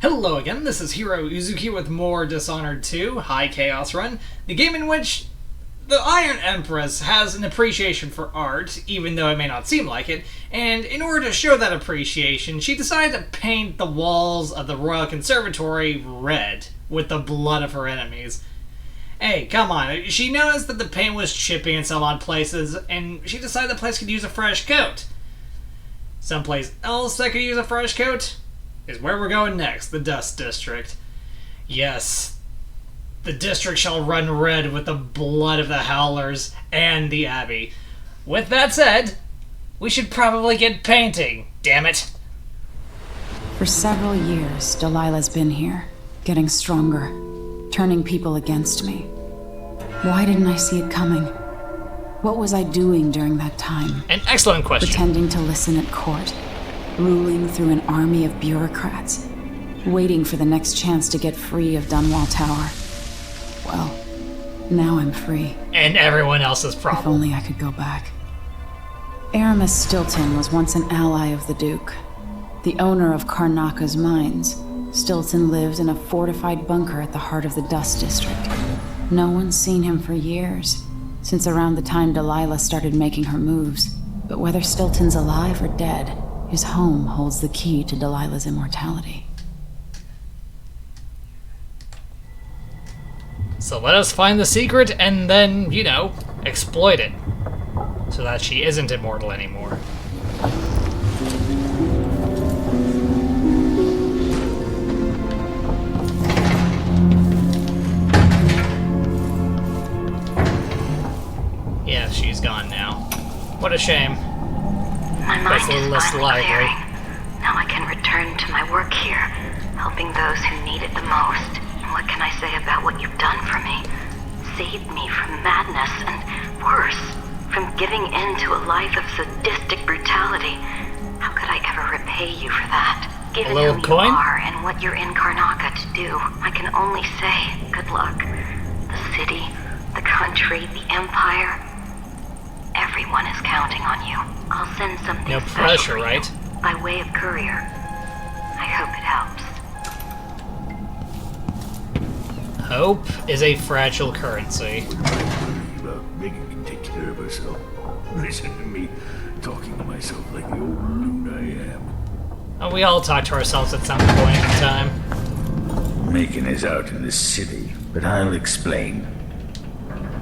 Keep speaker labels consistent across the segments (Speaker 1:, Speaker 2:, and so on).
Speaker 1: Hello again, this is Heero Uzuki with more Dishonored 2, High Chaos Run, the game in which the Iron Empress has an appreciation for art, even though it may not seem like it, and in order to show that appreciation, she decided to paint the walls of the Royal Conservatory red with the blood of her enemies. Hey, come on, she noticed that the paint was chipping in some odd places, and she decided the place could use a fresh coat. Someplace else that could use a fresh coat is where we're going next, the Dust District. Yes, the district shall run red with the blood of the Howlers and the Abbey. With that said, we should probably get painting, damn it.
Speaker 2: For several years, Delilah's been here, getting stronger, turning people against me. Why didn't I see it coming? What was I doing during that time?
Speaker 1: An excellent question.
Speaker 2: Pretending to listen at court, ruling through an army of bureaucrats, waiting for the next chance to get free of Dunwall Tower. Well, now I'm free.
Speaker 1: And everyone else's problem.
Speaker 2: If only I could go back. Aramis Stilton was once an ally of the Duke, the owner of Karnaka's mines. Stilton lived in a fortified bunker at the heart of the Dust District. No one's seen him for years, since around the time Delilah started making her moves. But whether Stilton's alive or dead, his home holds the key to Delilah's immortality.
Speaker 1: So let us find the secret and then, exploit it. So that she isn't immortal anymore. Yeah, she's gone now. What a shame.
Speaker 3: My mind is finally
Speaker 1: lively.
Speaker 3: clearing. Now I can return to my work here, helping those who need it the most. What can I say about what you've done for me? Saved me from madness and, worse, from giving in to a life of sadistic brutality. How could I ever repay you for that? Given who
Speaker 1: coin?
Speaker 3: you are and what you're in Karnaka to do, I can only say good luck. The city, the country, the empire, everyone is counting on you. I'll send something
Speaker 1: No
Speaker 3: special
Speaker 1: pressure,
Speaker 3: for you,
Speaker 1: right?
Speaker 3: by way of courier. I hope it helps.
Speaker 1: Hope is a fragile currency.
Speaker 4: Megan can take care of herself. Listen to me, talking to myself like the old loon I am.
Speaker 1: Oh, we all talk to ourselves at some point in time.
Speaker 4: Megan is out in the city, but I'll explain.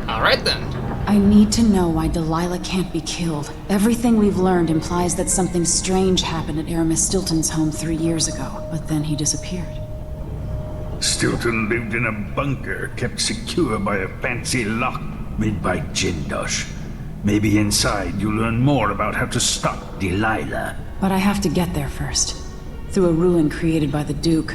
Speaker 1: Alright then.
Speaker 2: I need to know why Delilah can't be killed. Everything we've learned implies that something strange happened at Aramis Stilton's home 3 years ago, but then he disappeared.
Speaker 4: Stilton lived in a bunker kept secure by a fancy lock made by Jindosh. Maybe inside you'll learn more about how to stop Delilah.
Speaker 2: But I have to get there first, through a ruin created by the Duke,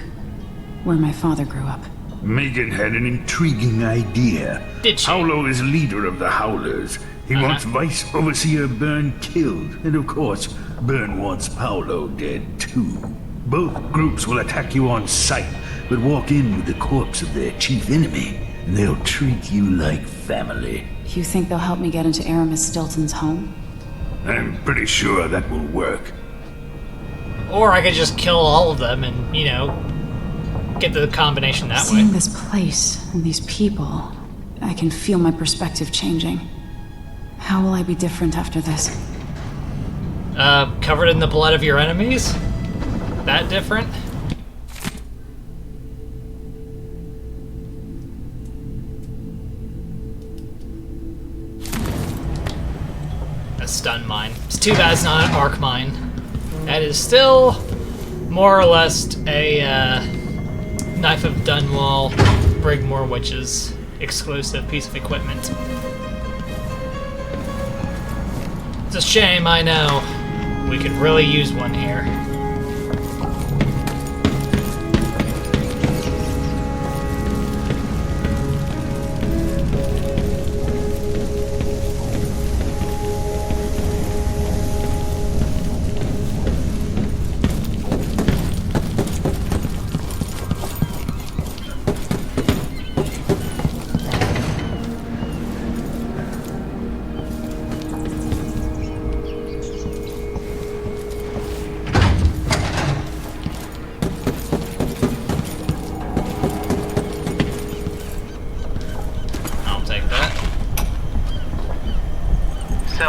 Speaker 2: where my father grew up.
Speaker 4: Megan had an intriguing idea.
Speaker 1: Did she?
Speaker 4: Paolo is leader of the Howlers. He wants Vice Overseer Byrne killed, and of course, Byrne wants Paolo dead too. Both groups will attack you on sight, but walk in with the corpse of their chief enemy, and they'll treat you like family.
Speaker 2: You think they'll help me get into Aramis Stilton's home?
Speaker 4: I'm pretty sure that will work.
Speaker 1: Or I could just kill all of them and, get the combination that way.
Speaker 2: Seeing this place and these people, I can feel my perspective changing. How will I be different after this?
Speaker 1: Covered in the blood of your enemies? That different? A stun mine. It's too bad it's not an arc mine. That is still more or less a Knife of Dunwall, Brigmore Witches exclusive piece of equipment. It's a shame, I know. We could really use one here.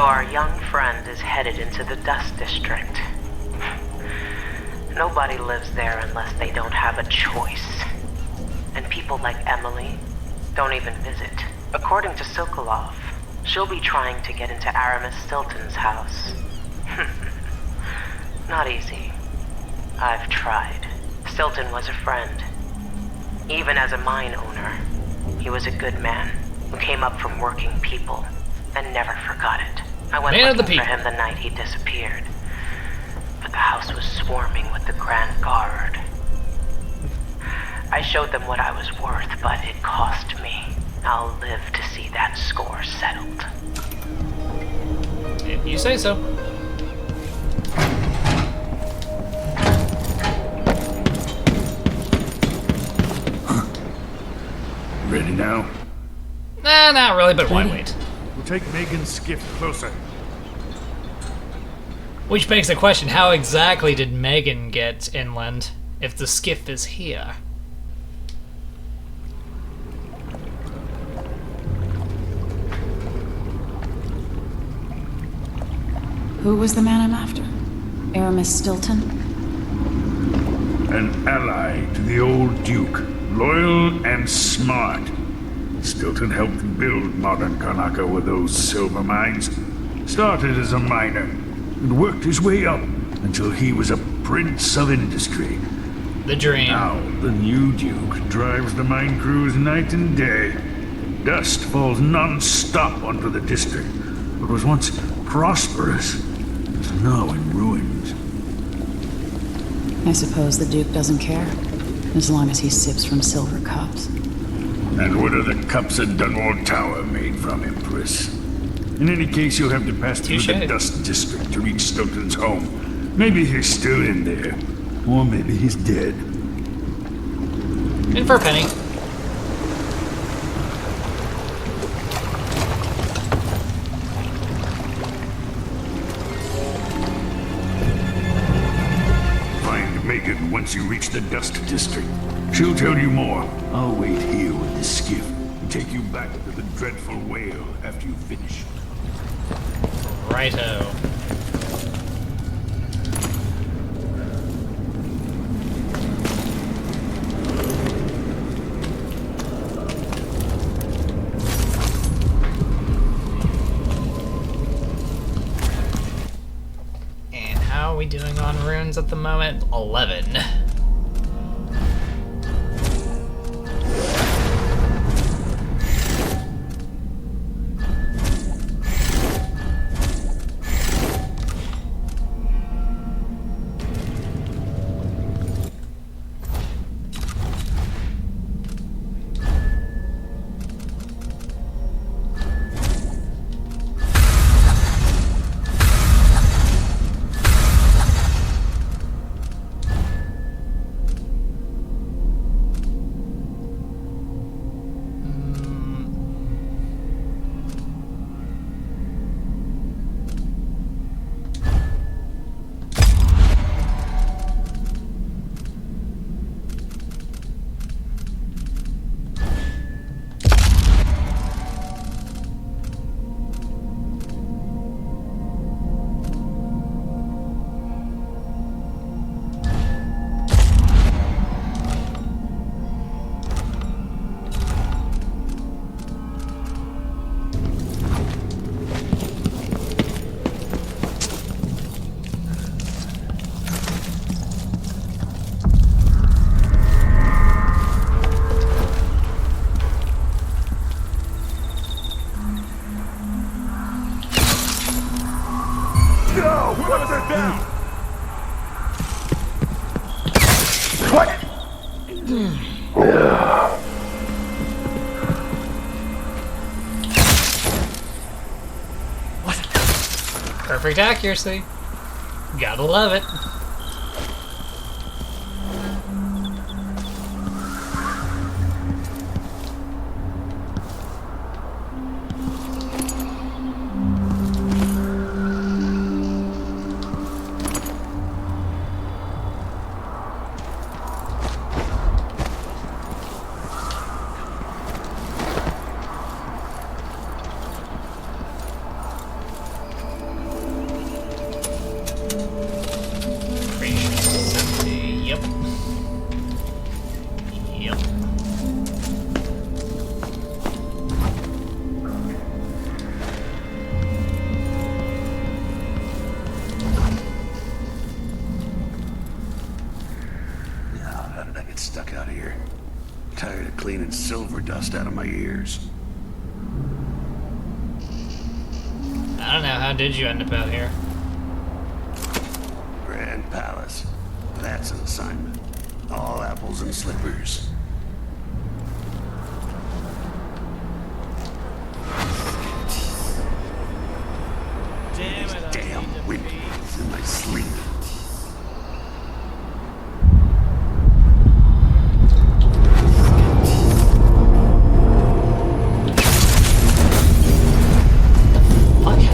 Speaker 5: our young friend is headed into the Dust District. Nobody lives there unless they don't have a choice. And people like Emily don't even visit. According to Sokolov, she'll be trying to get into Aramis Stilton's house. Not easy. I've tried. Stilton was a friend. Even as a mine owner, he was a good man who came up from working people and never forgot it. I went looking for him the night he disappeared. But the house was swarming with the Grand Guard. I showed them what I was worth, but it cost me. I'll live to see that score settled.
Speaker 1: If you say so.
Speaker 4: Ready now?
Speaker 1: Nah, not really, but why wait?
Speaker 4: We'll take Megan's skiff closer.
Speaker 1: Which begs the question, how exactly did Megan get inland if the skiff is here?
Speaker 2: Who was the man I'm after? Aramis Stilton?
Speaker 4: An ally to the old Duke, loyal and smart. Stilton helped build modern Karnaca with those silver mines. Started as a miner and worked his way up until he was a prince of industry.
Speaker 1: The dream.
Speaker 4: Now, the new Duke drives the mine crews night and day. Dust falls non-stop onto the district. What was once prosperous is now in ruins.
Speaker 2: I suppose the Duke doesn't care, as long as he sips from silver cups.
Speaker 4: And what are the cups at Dunwall Tower made from, Empress? In any case, you'll have to pass through the Dust District to reach Stilton's home. Maybe he's still in there, or maybe he's dead.
Speaker 1: In for a penny.
Speaker 4: Find Megan once you reach the Dust District. She'll tell you more. I'll wait here with the skiff and take you back to the dreadful whale after you finish.
Speaker 1: Righto. And how are we doing on runes at the moment? 11. Perfect accuracy. Gotta love it.
Speaker 4: I get stuck out here. Tired of cleaning silver dust out of my ears.
Speaker 1: I don't know, how did you end up out here?
Speaker 4: Grand Palace. That's an assignment. All apples and slippers.
Speaker 1: Damn it,
Speaker 4: Damn windmills in my sleep.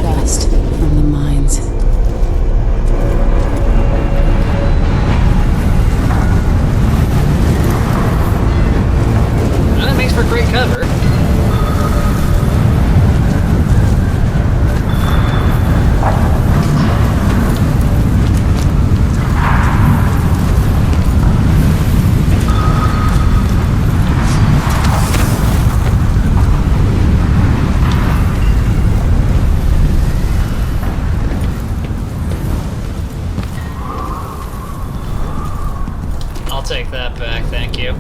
Speaker 2: Dust from the mines.
Speaker 1: Well, that makes for great cover. I'll take that back, thank you.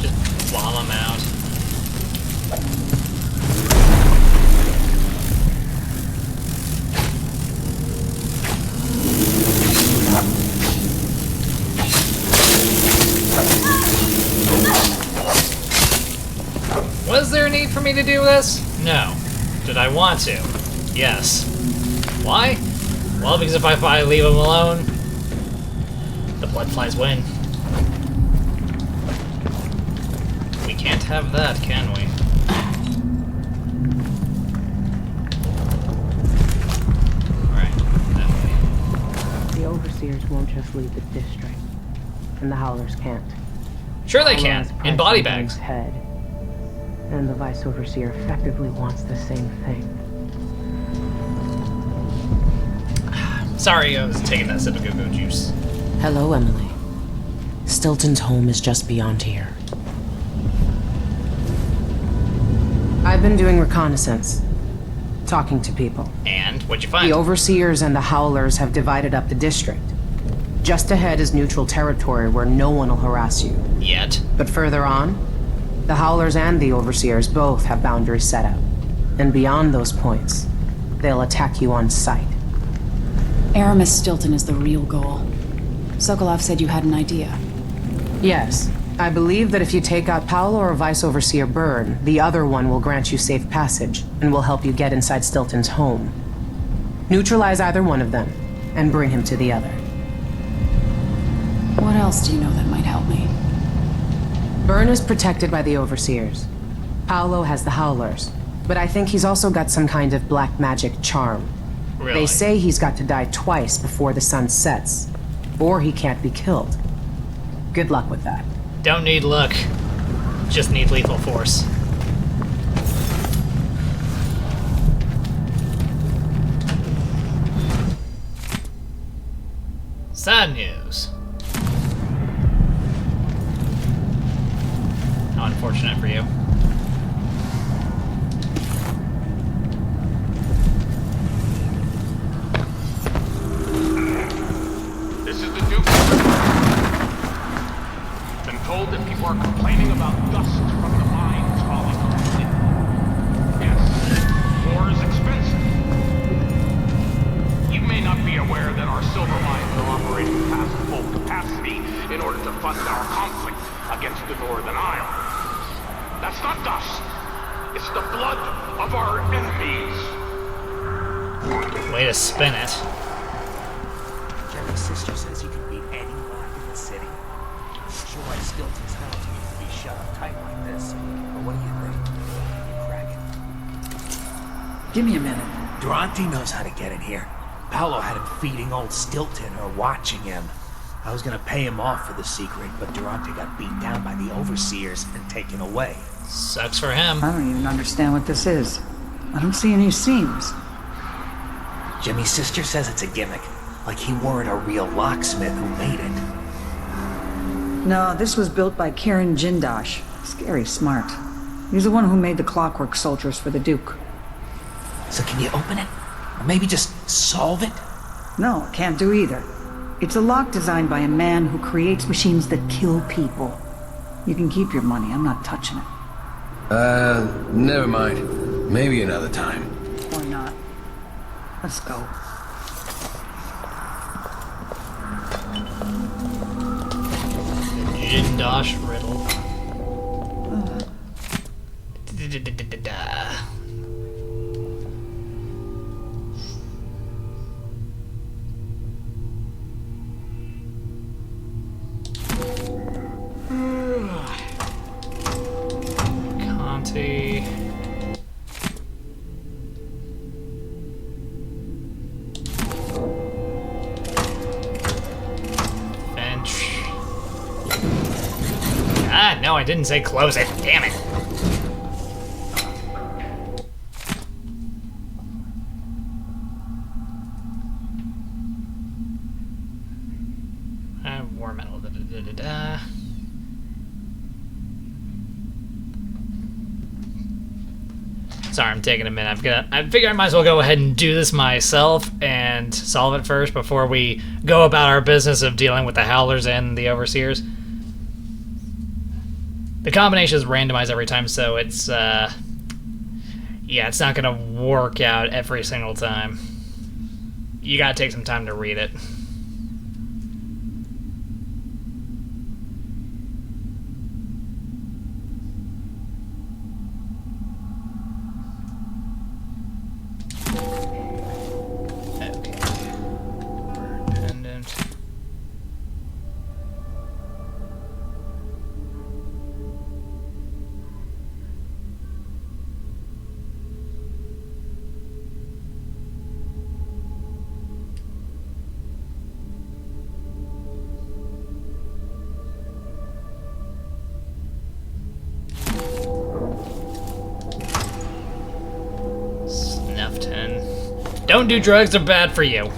Speaker 1: Just while I'm out. Was there a need for me to do this? No. Did I want to? Yes. Why? Well, because if I leave him alone, the Bloodflies win. We can't have that, can we? Alright, that way.
Speaker 5: The Overseers won't just leave the district, and the Howlers can't.
Speaker 1: Sure they can,
Speaker 5: Howlers
Speaker 1: in body
Speaker 5: press
Speaker 1: bags.
Speaker 5: Ben's head, and the Vice Overseer effectively wants the same thing.
Speaker 1: Sorry, I was taking that sip of go-go juice.
Speaker 5: Hello, Emily. Stilton's home is just beyond here. I've been doing reconnaissance, talking to people.
Speaker 1: And what'd you find?
Speaker 5: The Overseers and the Howlers have divided up the district. Just ahead is neutral territory where no one will harass you.
Speaker 1: Yet.
Speaker 5: But further on, the Howlers and the Overseers both have boundaries set out. And beyond those points, they'll attack you on sight.
Speaker 2: Aramis Stilton is the real goal. Sokolov said you had an idea.
Speaker 5: Yes. I believe that if you take out Paolo or Vice Overseer Byrne, the other one will grant you safe passage and will help you get inside Stilton's home. Neutralize either one of them and bring him to the other.
Speaker 2: What else do you know that might help me?
Speaker 5: Byrne is protected by the Overseers. Paolo has the Howlers, but I think he's also got some kind of black magic charm.
Speaker 1: Really?
Speaker 5: They say he's got to die twice before the sun sets, or he can't be killed. Good luck with that.
Speaker 1: Don't need luck. Just need lethal force. Sad news. How unfortunate for you.
Speaker 6: This is the Duke. Been told that people are complaining about dust from the mines falling on the city. Yes, war is expensive. You may not be aware that our silver mines are operating past full capacity in order to fund our conflict against the Northern Isle. That's not dust. It's the blood of our enemies.
Speaker 1: Way to spin it.
Speaker 7: Jerry's sister says you can beat any lock in the city. Sure, why Stilton's house needs to be shut up tight like this. But what do you think? You crack it. Give me a minute. Durante knows how to get in here. Paolo had him feeding old Stilton or watching him. I was gonna pay him off for the secret, but Durante got beat down by the Overseers and taken away.
Speaker 1: Sucks for him.
Speaker 8: I don't even understand what this is. I don't see any seams.
Speaker 7: Jimmy's sister says it's a gimmick, like he weren't a real locksmith who made it.
Speaker 8: No, this was built by Karen Jindosh. Scary smart. He's the one who made the clockwork soldiers for the Duke.
Speaker 7: So can you open it? Or maybe just solve it?
Speaker 8: No, can't do either. It's a lock designed by a man who creates machines that kill people. You can keep your money, I'm not touching it.
Speaker 9: Never mind. Maybe another time.
Speaker 8: Or not. Let's go.
Speaker 1: Jindosh riddle. Conti. Bench. Ah, no, I didn't say close it. Damn it. War metal. Sorry, I'm taking a minute. I figure I might as well go ahead and do this myself and solve it first before we go about our business of dealing with the Howlers and the Overseers. The combination is randomized every time, so it's, yeah, it's not gonna work out every single time. You gotta take some time to read it. Don't do drugs, they're bad for you.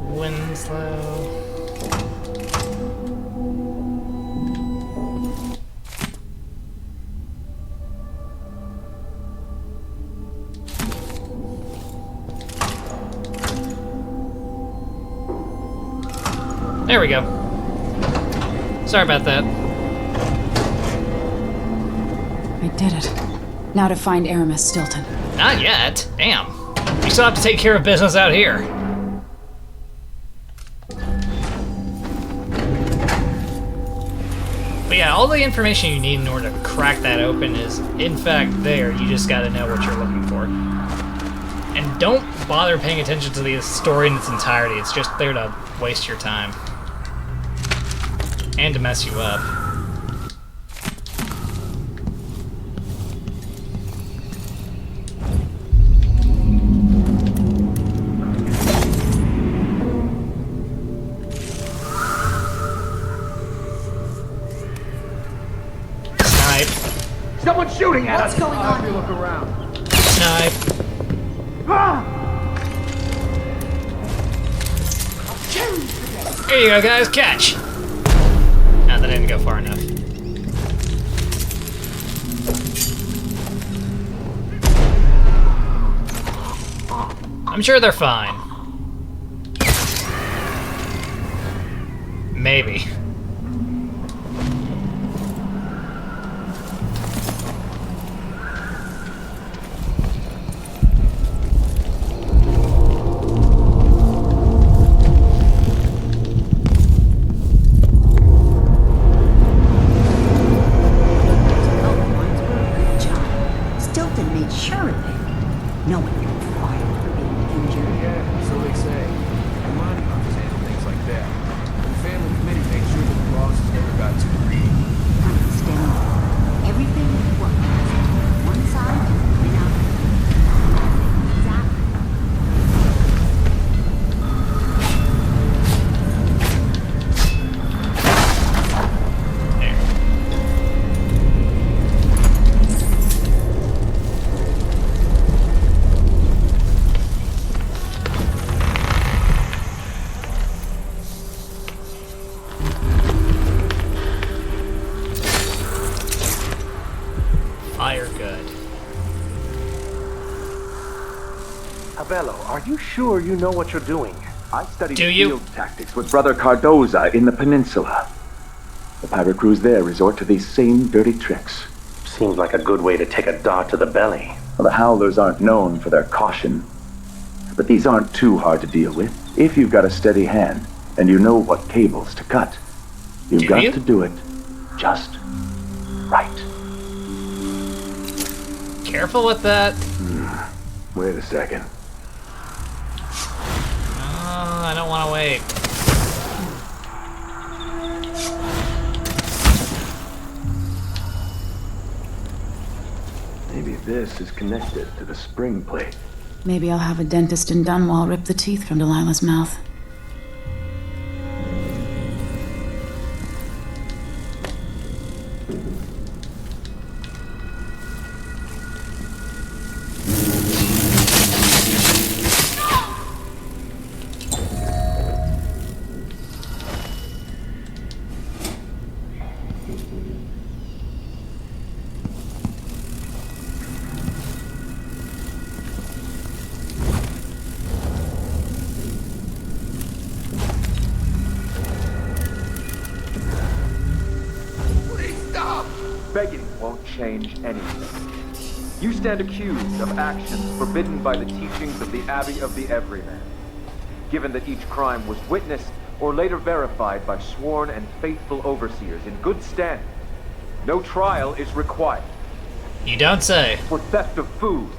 Speaker 1: Winslow. There we go. Sorry about that.
Speaker 2: I did it. Now to find Aramis Stilton.
Speaker 1: Not yet. Damn. We still have to take care of business out here. But yeah, all the information you need in order to crack that open is, in fact, there. You just gotta know what you're looking for. And don't bother paying attention to the story in its entirety. It's just there to waste your time. And to mess you up. Snipe.
Speaker 6: Someone's shooting at us!
Speaker 10: What's going on?
Speaker 6: If you look around.
Speaker 1: Snipe. Here you go, guys. Catch! Nah, that didn't go far enough. I'm sure they're fine. Maybe.
Speaker 8: get sure of it. No one can be fired for being injured.
Speaker 10: Yeah, so they say. And money officers handle things like that. And the family committee made sure that the bosses never got too greedy.
Speaker 11: Understand. Everything works. One side and another. Exactly.
Speaker 1: Fire good.
Speaker 12: Abello, are you sure you know what you're doing?
Speaker 13: I studied
Speaker 1: Do you?
Speaker 13: field tactics with Brother Cardoza in the peninsula. The pirate crews there resort to these same dirty tricks.
Speaker 12: Seems like a good way to take a dart to the belly.
Speaker 13: Well, the Howlers aren't known for their caution. But these aren't too hard to deal with. If you've got a steady hand, and you know what cables to cut. You've
Speaker 1: Do
Speaker 13: got
Speaker 1: you?
Speaker 13: to do it just right.
Speaker 1: Careful with that.
Speaker 13: Wait a second.
Speaker 1: I don't want to wait.
Speaker 13: Maybe this is connected to the spring plate.
Speaker 2: Maybe I'll have a dentist in Dunwall rip the teeth from Delilah's mouth.
Speaker 14: Begging won't change anything. You stand accused of actions forbidden by the teachings of the Abbey of the Everyman. Given that each crime was witnessed or later verified by sworn and faithful overseers in good standing, no trial is required.
Speaker 1: You don't say.
Speaker 14: For theft of food,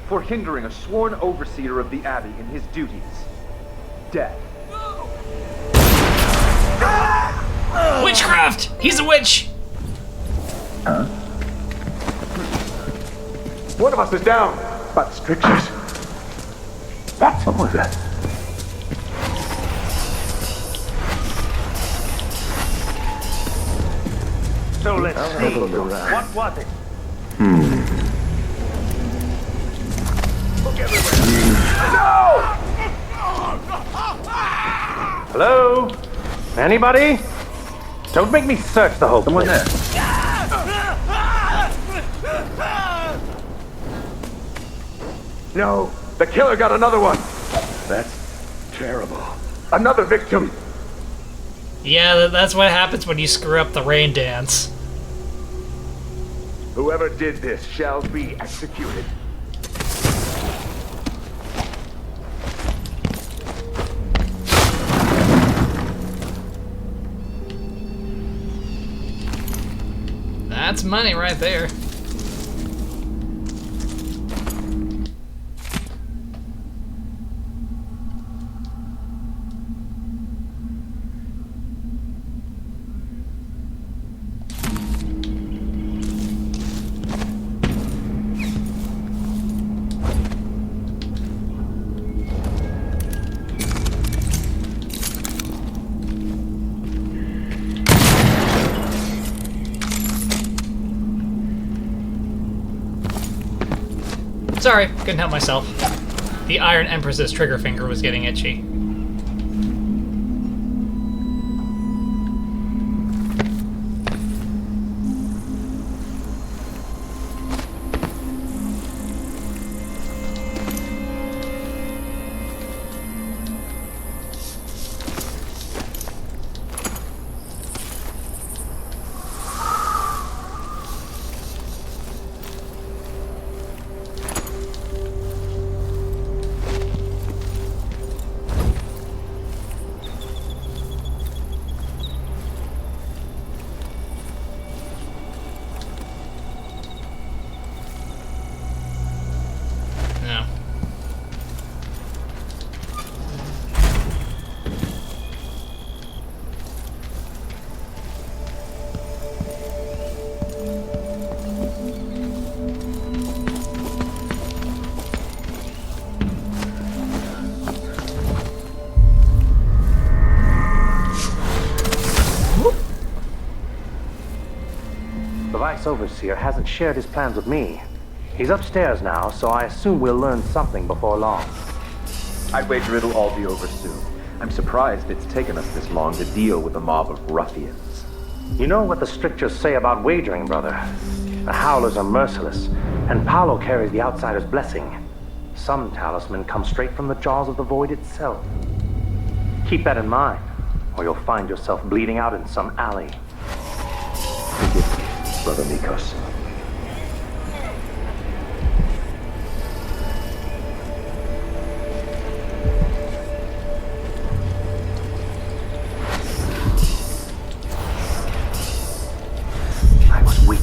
Speaker 14: for hindering a sworn overseer of the Abbey in his duties, death.
Speaker 1: Witchcraft! He's a witch!
Speaker 13: Huh?
Speaker 14: One of us is down!
Speaker 13: But strictures. What was that?
Speaker 12: So let's see. What was it?
Speaker 14: Look everywhere! No!
Speaker 12: Hello? Anybody? Don't make me search the whole place.
Speaker 13: Someone there.
Speaker 14: No, the killer got another one!
Speaker 13: That's terrible.
Speaker 14: Another victim!
Speaker 1: Yeah, that's what happens when you screw up the rain dance.
Speaker 14: Whoever did this shall be executed.
Speaker 1: That's money right there. Sorry, couldn't help myself. The Iron Empress's trigger finger was getting itchy.
Speaker 12: Palace Overseer hasn't shared his plans with me. He's upstairs now, so I assume we'll learn something before long.
Speaker 14: I'd wager it'll all be over soon. I'm surprised it's taken us this long to deal with a mob of ruffians.
Speaker 12: You know what the strictures say about wagering, brother. The Howlers are merciless, and Paolo carries the Outsider's blessing. Some talisman come straight from the jaws of the Void itself. Keep that in mind, or you'll find yourself bleeding out in some alley.
Speaker 13: Forgive me, Brother Mikos.
Speaker 12: I was weak.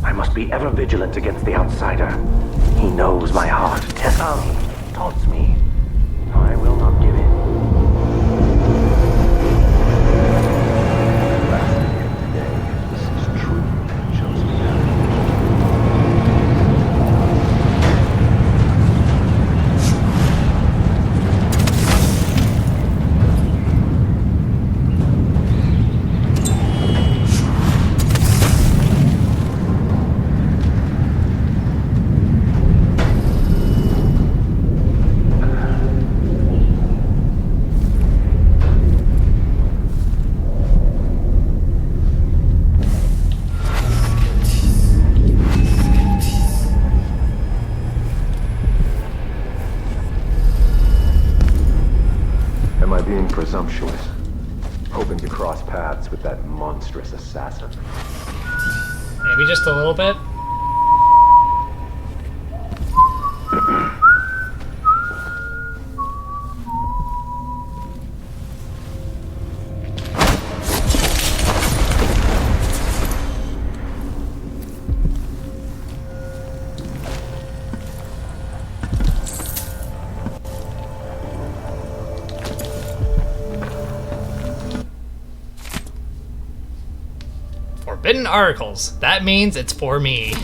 Speaker 12: I must be ever vigilant against the Outsider. He knows my heart, taunts me. I will not give in.
Speaker 14: Presumptuous, hoping to cross paths with that monstrous assassin.
Speaker 1: Maybe just a little bit. Forbidden articles. That means it's for me.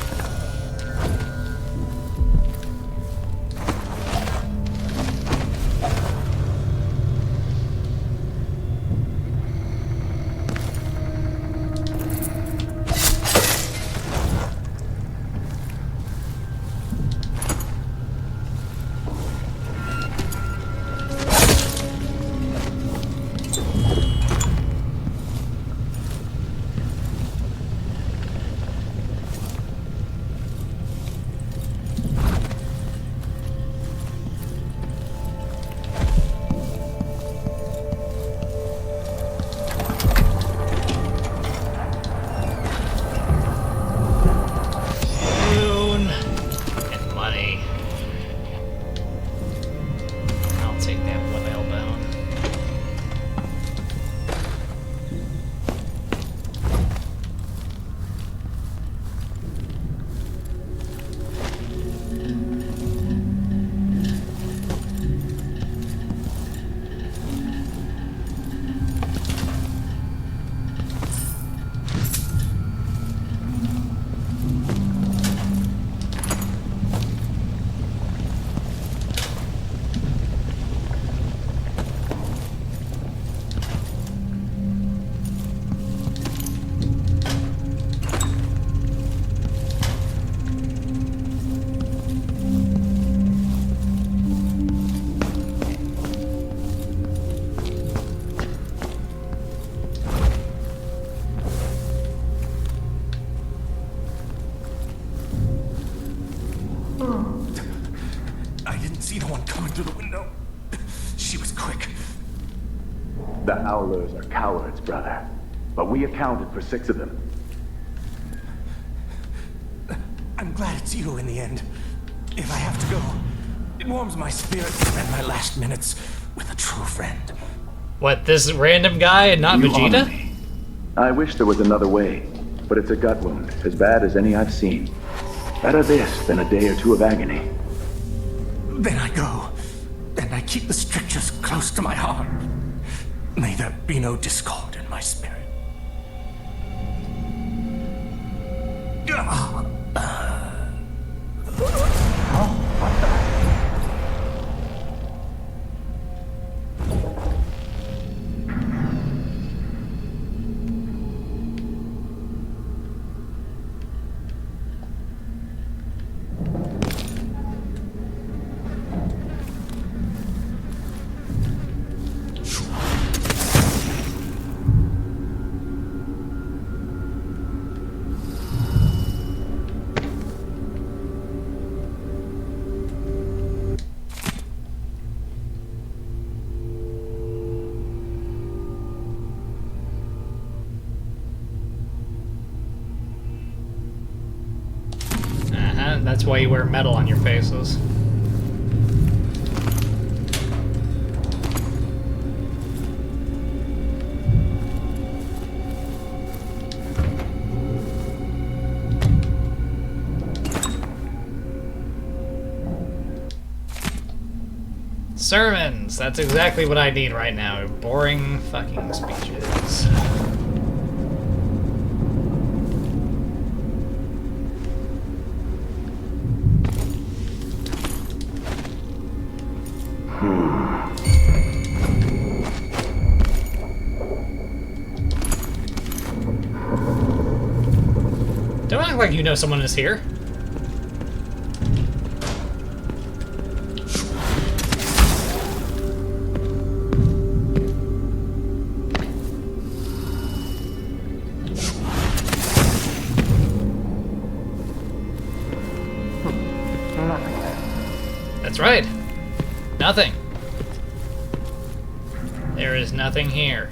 Speaker 13: The Howlers are cowards, brother. But we accounted for 6 of them.
Speaker 15: I'm glad it's you in the end. If I have to go, it warms my spirit to spend my last minutes with a true friend.
Speaker 1: What, this random guy and not Vegeta?
Speaker 13: I wish there was another way, but it's a gut wound, as bad as any I've seen. Better this than a day or 2 of agony.
Speaker 15: Then I go, and I keep the strictures close to my heart. May there be no discord in my spirit.
Speaker 1: That's why you wear metal on your faces. Sermons! That's exactly what I need right now. Boring fucking speeches. Don't act like you know someone is here. That's right. Nothing. There is nothing here.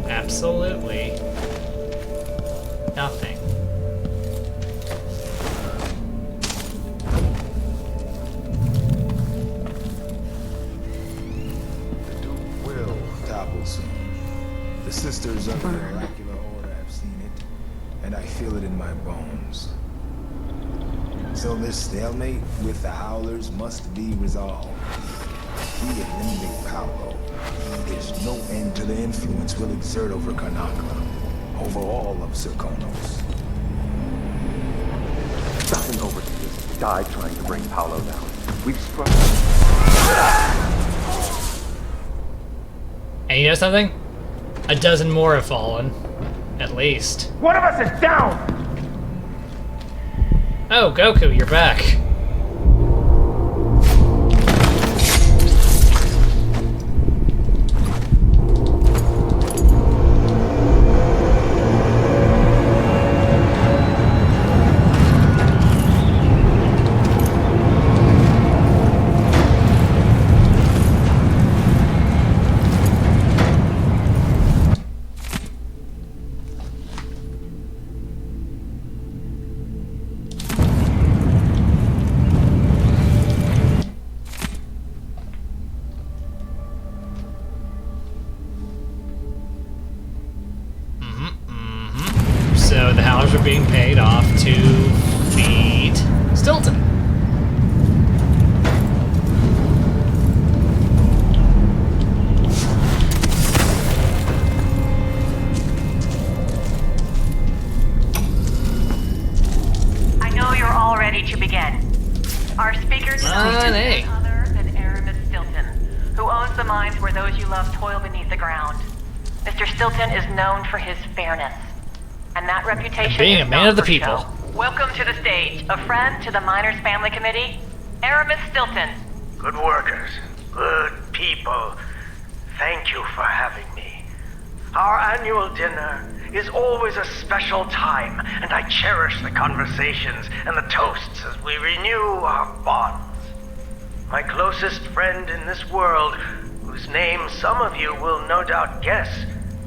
Speaker 1: Absolutely nothing.
Speaker 10: The Duke will topple soon. The sisters under the oracular order have seen it, and I feel it in my bones. So this stalemate with the Howlers must be resolved. We eliminate Paolo. There's no end to the influence we'll exert over Karnaca, over all of Serkonos.
Speaker 12: Nothing overseers died trying to bring Paolo down. We've struggled.
Speaker 1: And you know something? A dozen more have fallen. At least.
Speaker 12: One of us is down!
Speaker 1: Oh, Goku, you're back. So the Howlers are being paid off to feed Stilton.
Speaker 5: I know you're all ready to begin. Our speaker tonight is none other than Aramis Stilton, who owns the mines where those you love toil beneath the ground. Mr. Stilton is known for his fairness. And that reputation
Speaker 1: being
Speaker 5: is
Speaker 1: a man of the people.
Speaker 5: show. Welcome to the stage, a friend to the Miners Family Committee, Aramis Stilton.
Speaker 16: Good workers, good people. Thank you for having me. Our annual dinner is always a special time, and I cherish the conversations and the toasts as we renew our bonds. My closest friend in this world, whose name some of you will no doubt guess,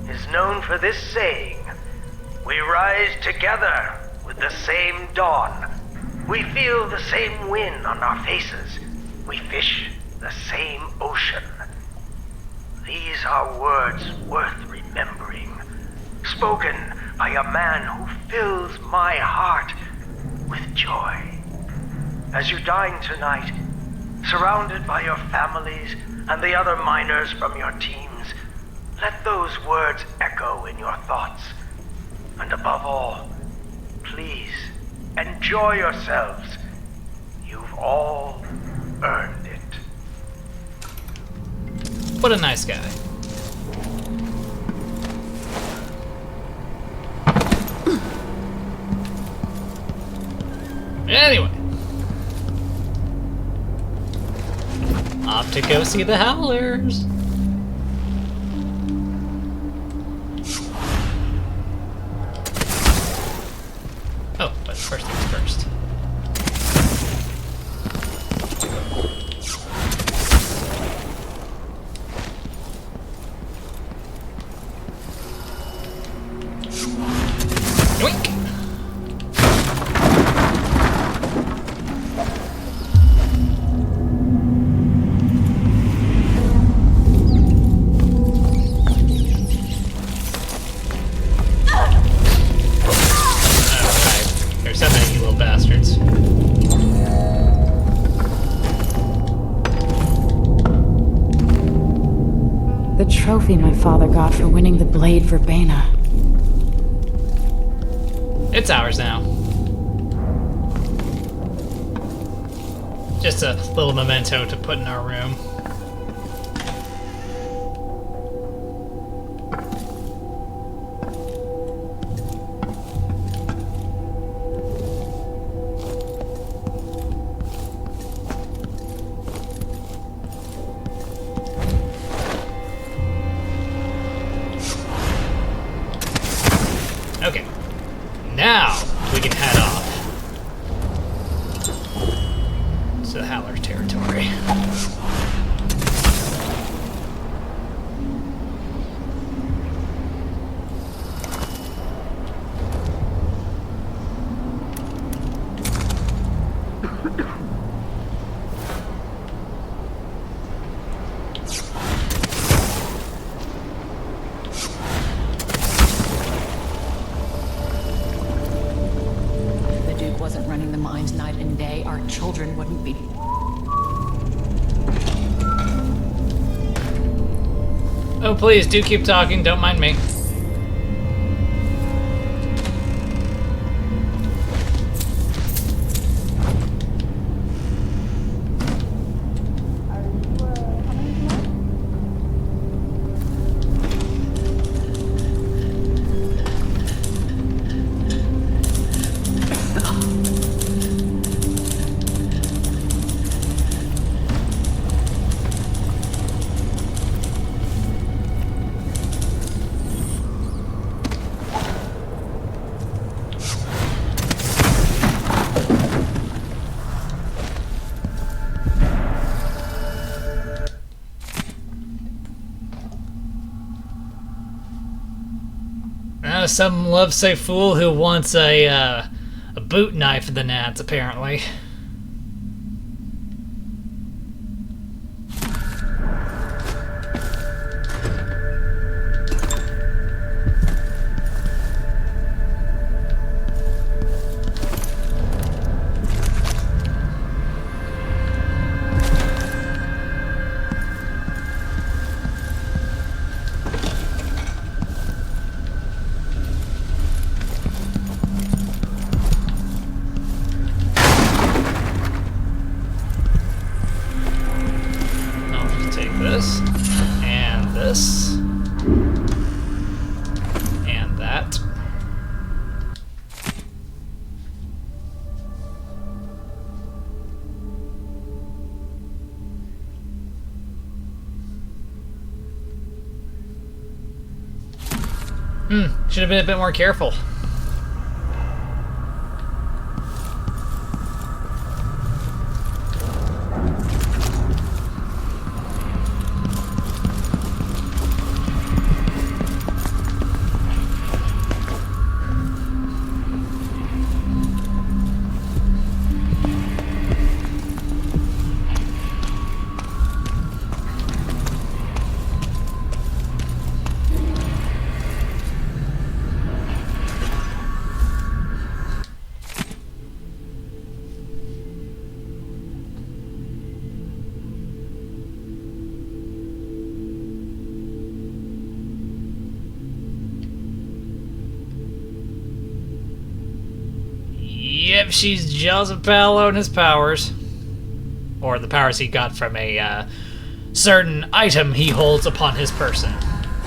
Speaker 16: is known for this saying: we rise together with the same dawn. We feel the same wind on our faces. We fish the same ocean. These are words worth remembering, spoken by a man who fills my heart with joy. As you dine tonight, surrounded by your families and the other miners from your teams, let those words echo in your thoughts. And above all, please, enjoy yourselves. You've all earned it.
Speaker 1: What a nice guy. Anyway. Off to go see the Howlers. Oh, but first things first. Yoink. so many, you little bastards.
Speaker 2: The trophy my father got for winning the blade verbena.
Speaker 1: It's ours now. Just a little memento to put in our room. Okay, now we can head off to the Howlers territory.
Speaker 11: Wasn't running the mines night and day, our children wouldn't be.
Speaker 1: Oh, please, do keep talking, don't mind me. Some lovesick fool who wants a boot knife of the Nats, apparently. This, and this, and that. Should have been a bit more careful. Yep, she's jealous of Paolo and his powers. Or the powers he got from a certain item he holds upon his person.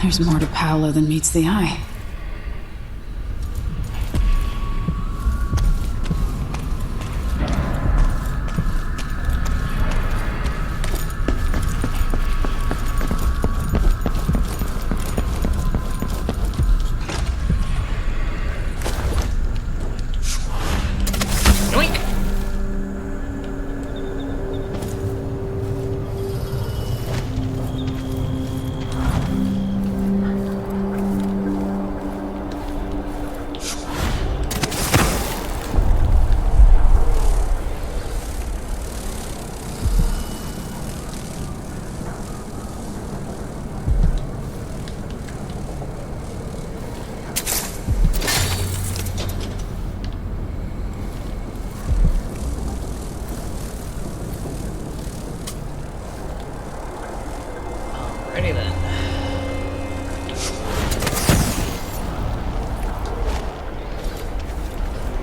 Speaker 2: There's more to Paolo than meets the eye.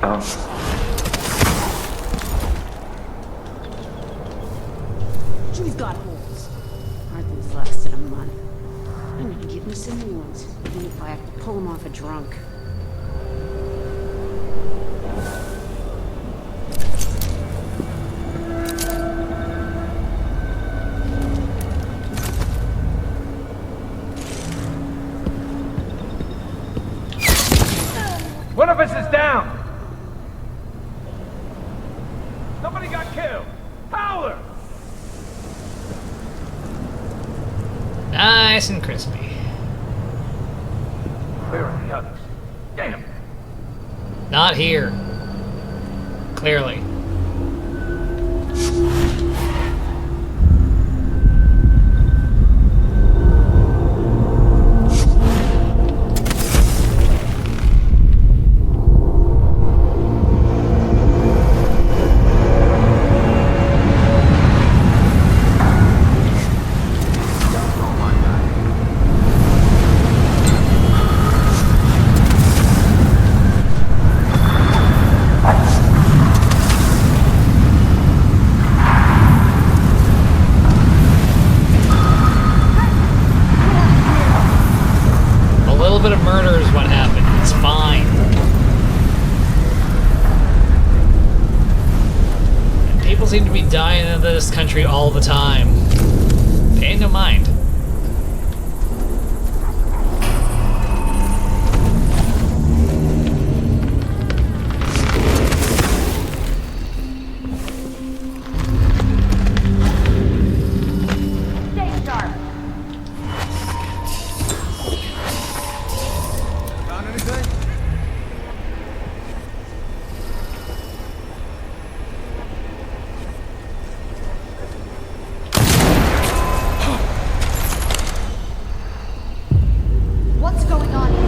Speaker 13: come.
Speaker 17: She's got holes. Aren't these lasted a month? I'm gonna give me some new ones, even if I have to pull them off a drunk.
Speaker 14: One of us is down! Somebody got killed! Howlers!
Speaker 1: Nice and crispy.
Speaker 14: Where are the others? Damn!
Speaker 1: Not here. Clearly. Seem to be dying in this country all the time. Pay no mind.
Speaker 17: Stay sharp.
Speaker 10: Found anything?
Speaker 17: What's going on here?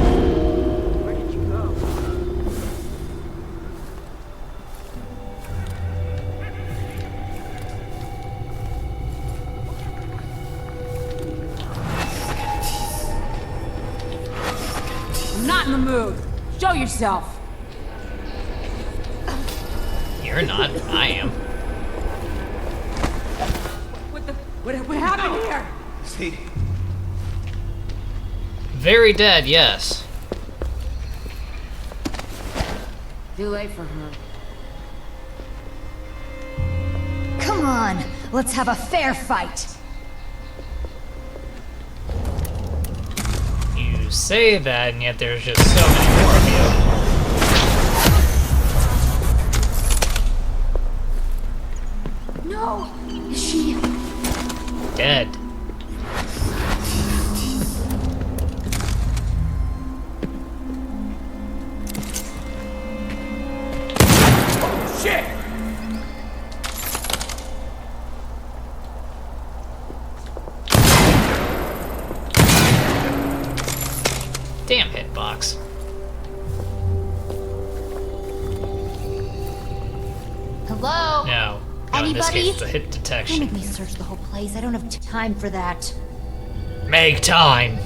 Speaker 17: Where did you go? I'm not in the mood. Show yourself.
Speaker 1: You're not. I am.
Speaker 17: What happened here?
Speaker 10: See?
Speaker 1: Very dead, yes.
Speaker 17: Too late for her.
Speaker 18: Come on, let's have a fair fight.
Speaker 1: You say that, and yet there's just so many more of you.
Speaker 18: No, is she
Speaker 1: dead?
Speaker 14: Shit!
Speaker 1: Damn hitbox.
Speaker 18: Hello?
Speaker 1: No. No, in this
Speaker 18: Anybody?
Speaker 1: case, it's a hit
Speaker 18: Don't
Speaker 1: detection.
Speaker 18: make me search the whole place. I don't have time for that.
Speaker 1: Make time!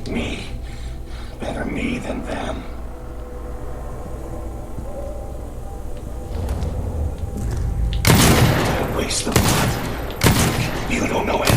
Speaker 4: Me. Better me than them. Don't waste the blood. You don't know it.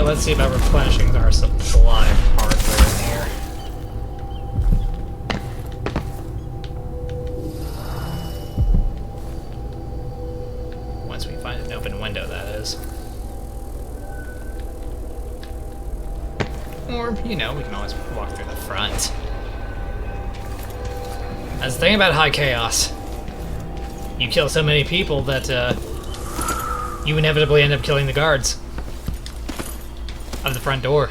Speaker 1: Let's see about replenishing our supply of hardware in here. Once we find an open window, that is. Or, you know, we can always walk through the front. That's the thing about high chaos. You kill so many people that you inevitably end up killing the guards of the front door.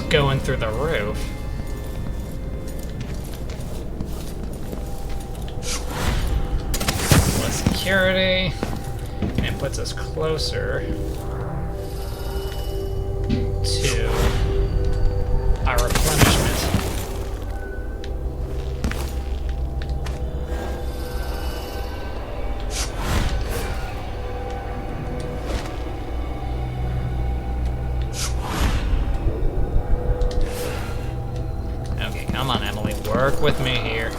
Speaker 1: Going through the roof. Less security, and it puts us closer to our replenishment. Work with me here.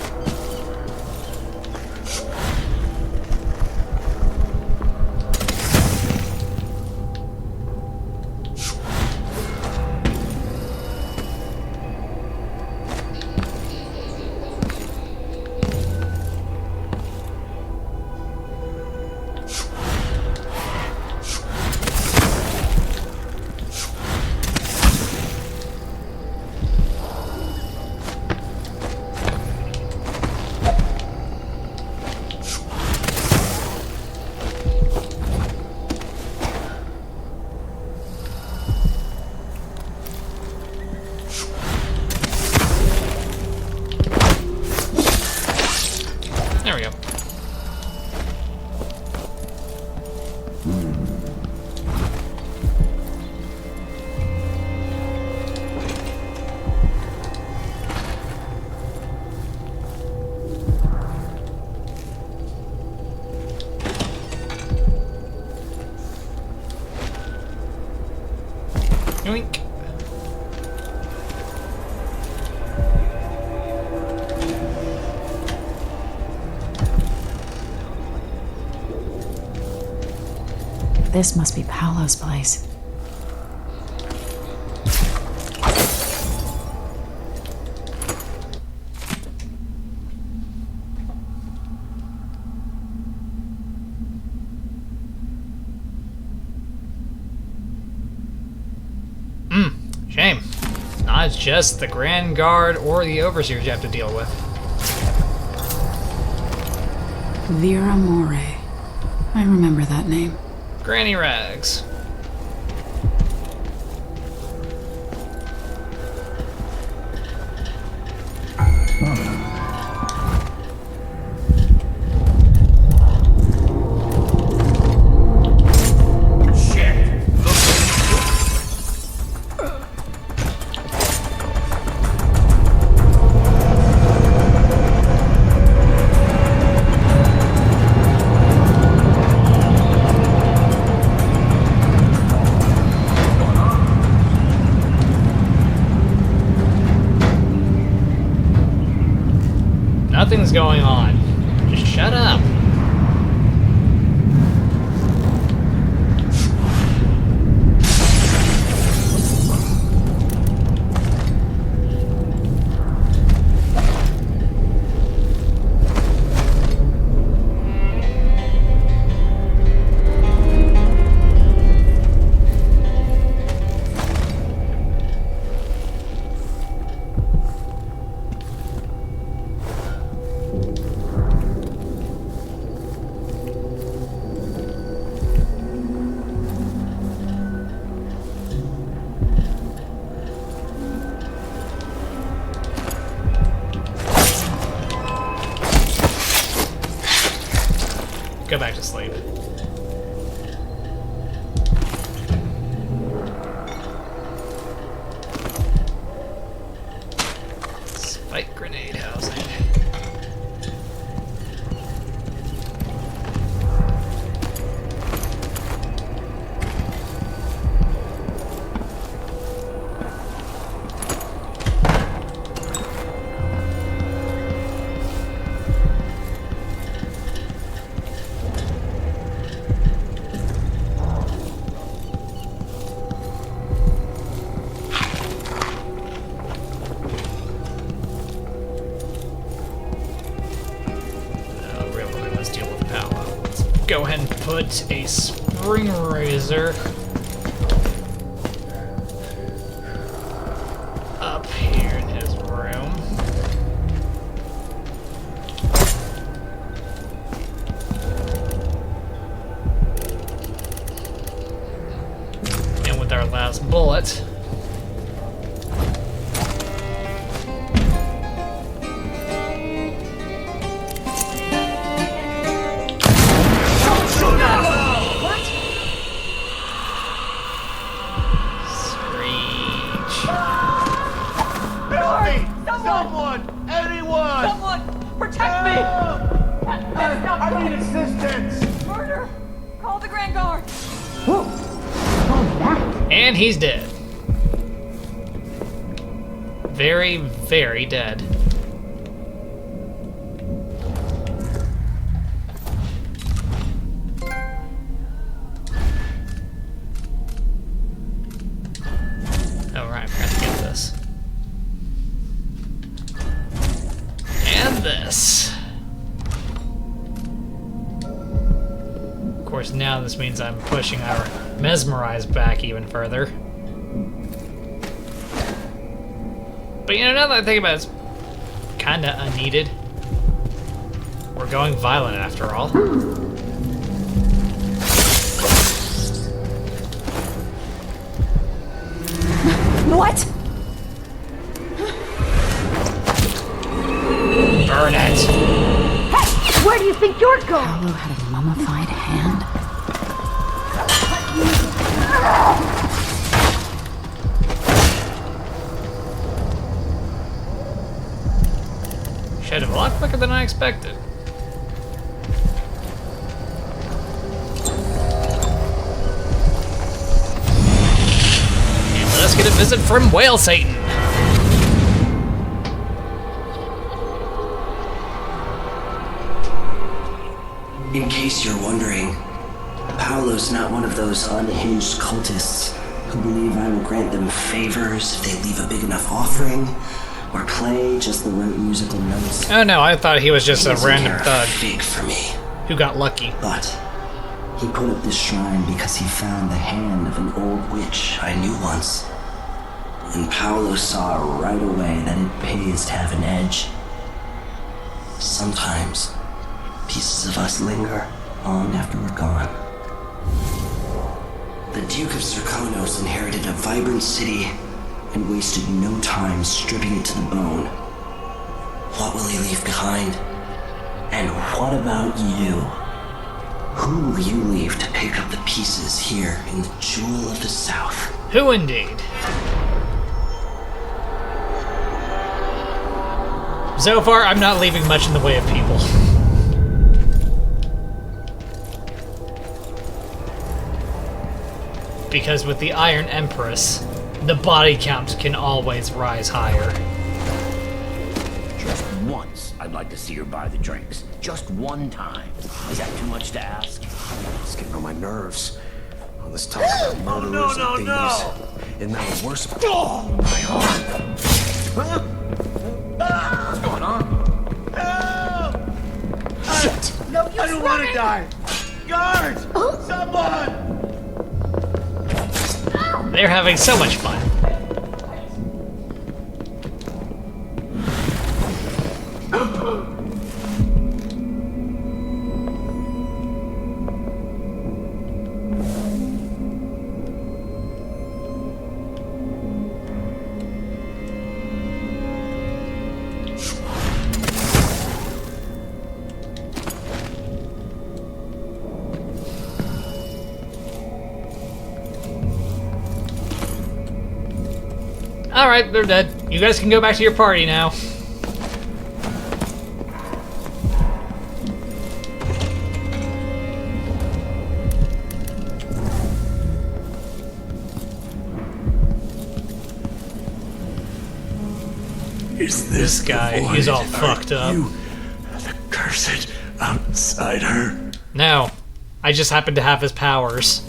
Speaker 1: Yoink.
Speaker 2: This must be Paolo's place.
Speaker 1: Shame. Not just the Grand Guard or the Overseers you have to deal with.
Speaker 2: Vera More. I remember that name.
Speaker 1: Granny Rags. Nothing's going on. Just shut up. Go back to sleep. Spike grenade housing. Go ahead and put a spring razor up here in his room. And with our last bullet, and he's dead. Very, very dead. Alright, I'm gonna get this. And this. Of course, now this means I'm pushing our Mesmerize back even further. But you know, now that I think about it, it's kinda unneeded. We're going violent after all.
Speaker 18: What?
Speaker 1: Burn it!
Speaker 18: Hey! Where do you think you're going?
Speaker 2: Paolo had a mummified hand?
Speaker 1: Shed a lot quicker than I expected. And get a visit from Whale Satan.
Speaker 19: In case you're wondering, Paolo's not one of those unhinged cultists who believe I will grant them favors if they leave a big enough offering or play just the right musical notes.
Speaker 1: Oh no, I thought he was just a random thug
Speaker 19: for me.
Speaker 1: Who got lucky.
Speaker 19: But he put up this shrine because he found the hand of an old witch I knew once. And Paolo saw right away that it pays to have an edge. Sometimes pieces of us linger long after we're gone. The Duke of Zirconos inherited a vibrant city and wasted no time stripping it to the bone. What will he leave behind? And what about you? Who will you leave to pick up the pieces here in the Jewel of the South?
Speaker 1: Who indeed? So far, I'm not leaving much in the way of people. Because with the Iron Empress, the body count can always rise higher.
Speaker 7: Just once, I'd like to see her buy the drinks. Just one time. Is that too much to ask?
Speaker 15: It's getting on my nerves. All this talk about murderers and thieves. And now the worst. Oh, my arm. Huh? What's going on? Help! Shit!
Speaker 18: No,
Speaker 15: I don't want to die. Guard! Someone!
Speaker 1: They're having so much fun. Alright, they're dead. You guys can go back to your party now.
Speaker 4: Is this
Speaker 1: guy? He's all fucked up.
Speaker 4: You, the cursed outsider?
Speaker 1: No. I just happen to have his powers.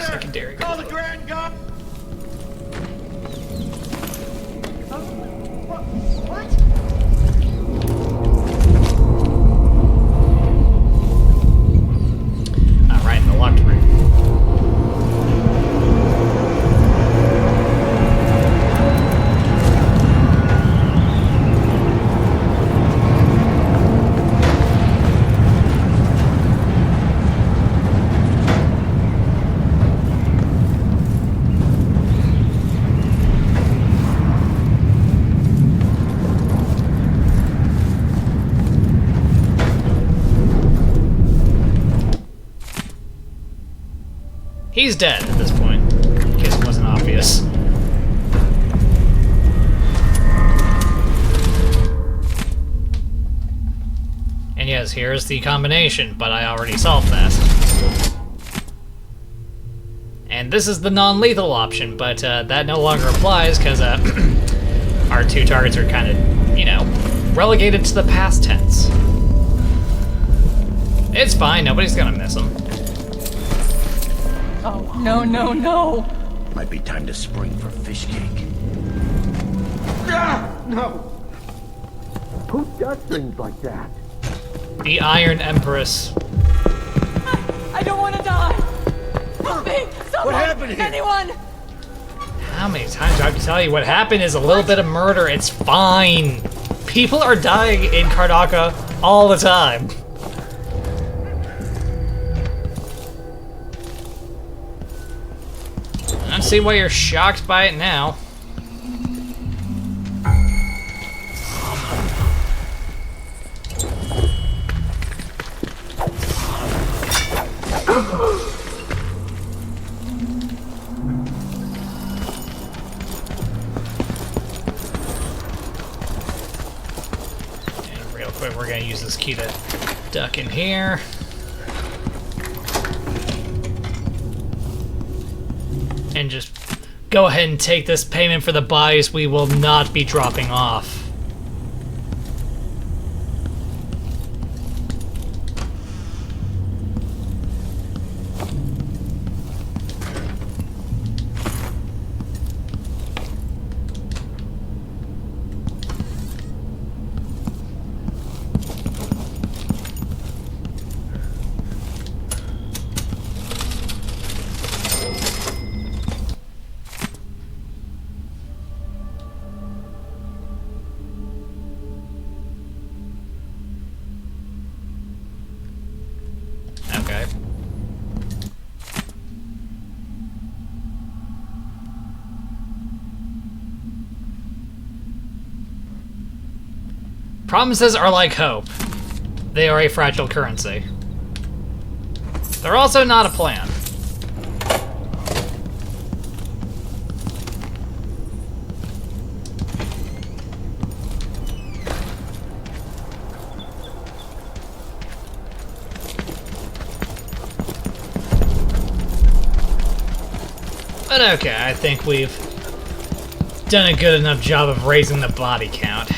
Speaker 1: Secondary.
Speaker 15: Call the Grand Guard!
Speaker 1: Right in the locked room. He's dead at this point, in case it wasn't obvious. And yes, here's the combination, but I already solved that. And this is the non-lethal option, but that no longer applies because our two targets are kind of, you know, relegated to the past tense. It's fine, nobody's gonna miss them.
Speaker 11: Oh, no, no, no!
Speaker 7: Might be time to spring for fish cake.
Speaker 15: Ah, no!
Speaker 7: Who does things like that?
Speaker 1: The Iron Empress.
Speaker 11: I don't want to die! Help me! Someone!
Speaker 15: What happened here?
Speaker 11: Anyone!
Speaker 1: How many times do I have to tell you? What happened is a little bit of murder. It's fine. People are dying in Karnaca all the time. I don't see why you're shocked by it now. this key to duck in here. And just go ahead and take this payment for the buys we will not be dropping off. Okay. Promises are like hope. They are a fragile currency. They're also not a plan. But okay, I think we've done a good enough job of raising the body count.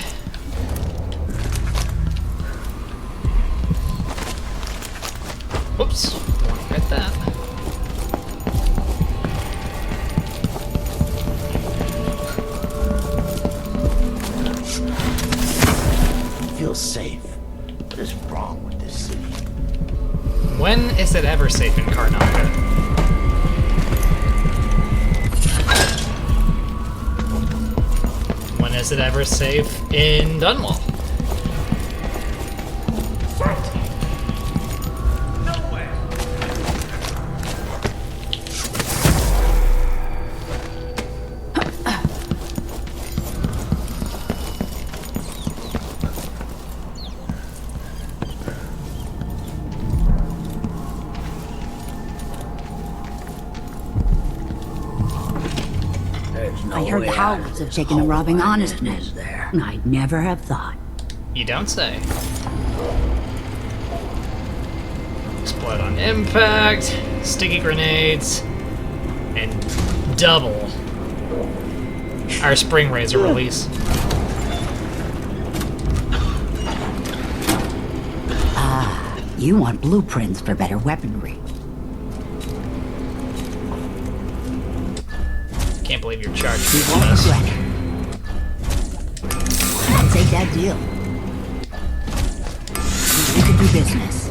Speaker 1: Whoops, don't want to hit that.
Speaker 7: Feel safe. What is wrong with this city?
Speaker 1: When is it ever safe in Karnaca? When is it ever safe in Dunwall?
Speaker 17: I heard the Howlers have taken to robbing honest men. I'd never have thought.
Speaker 1: You don't say. Explode on impact, sticky grenades, and double our spring razor release.
Speaker 17: Ah, you want blueprints for better weaponry.
Speaker 1: Can't believe you're charged
Speaker 17: You
Speaker 1: for
Speaker 17: won't
Speaker 1: this.
Speaker 17: regret it. I'll take that deal. We could do business.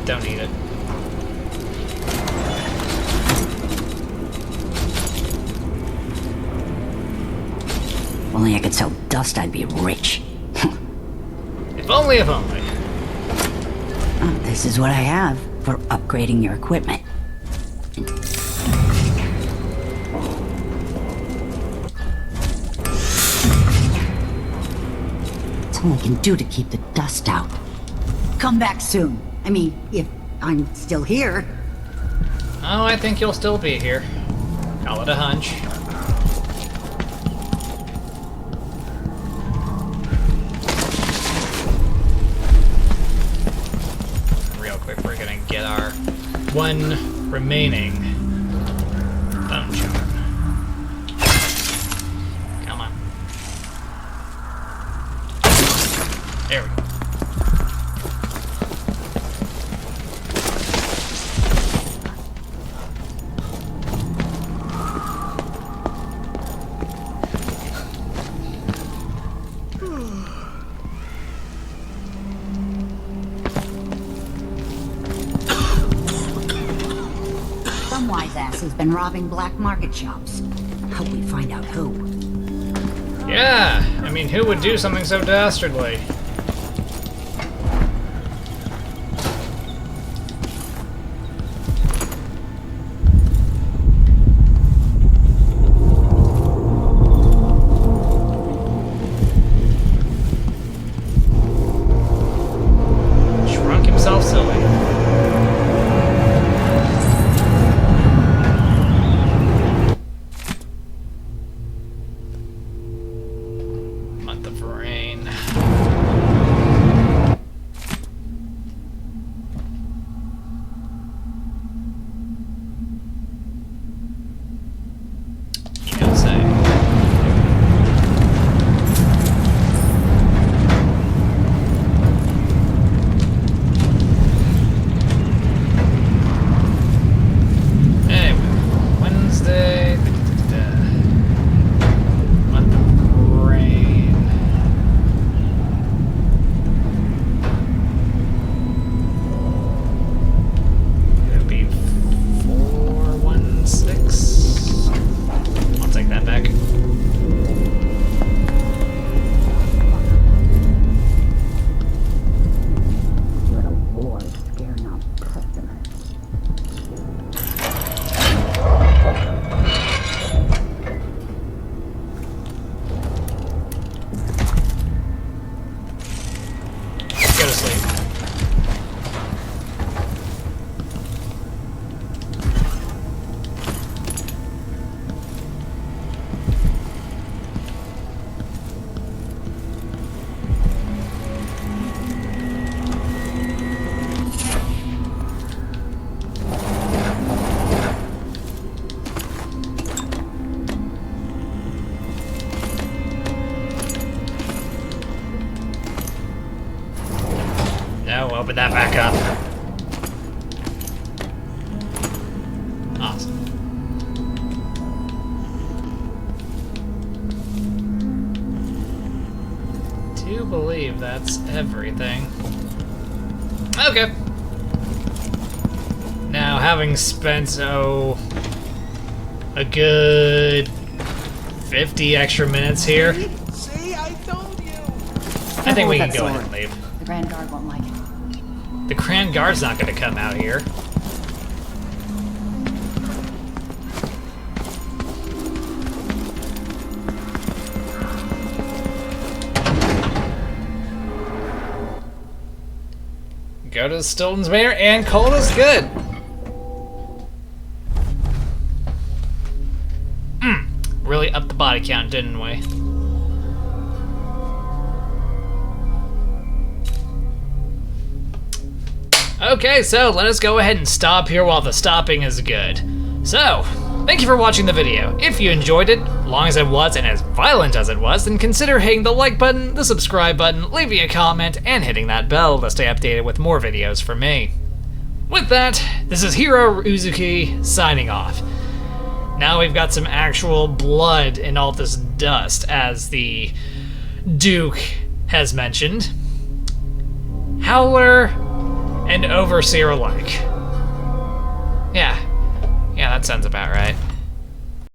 Speaker 1: Don't need it.
Speaker 17: Only I could sell dust, I'd be rich.
Speaker 1: If only, if only.
Speaker 17: This is what I have for upgrading your equipment. It's all I can do to keep the dust out. Come back soon. I mean, if I'm still here.
Speaker 1: Oh, I think you'll still be here. Call it a hunch. Real quick, we're gonna get our one remaining bone charm. Come on. There we go.
Speaker 17: Has been robbing black market shops. Hope we find out who.
Speaker 1: Yeah, I mean, who would do something so dastardly? go. Open that back up. Awesome. Do believe that's everything. Okay. Now, having spent, a good 50 extra minutes here,
Speaker 7: See, I told you.
Speaker 1: I think we can go ahead and leave.
Speaker 2: The Grand Guard won't like it.
Speaker 1: The Grand Guard's not going to come out here. Go to Stilton's Manor and call us good. Really upped the body count, didn't we? Okay, so let us go ahead and stop here while the stopping is good. So, thank you for watching the video. If you enjoyed it, long as it was and as violent as it was, then consider hitting the like button, the subscribe button, leaving a comment, and hitting that bell to stay updated with more videos from me. With that, this is Heero Uzuki signing off. Now we've got some actual blood in all this dust, as the Duke has mentioned. Howler and Overseer alike. Yeah, that sounds about right.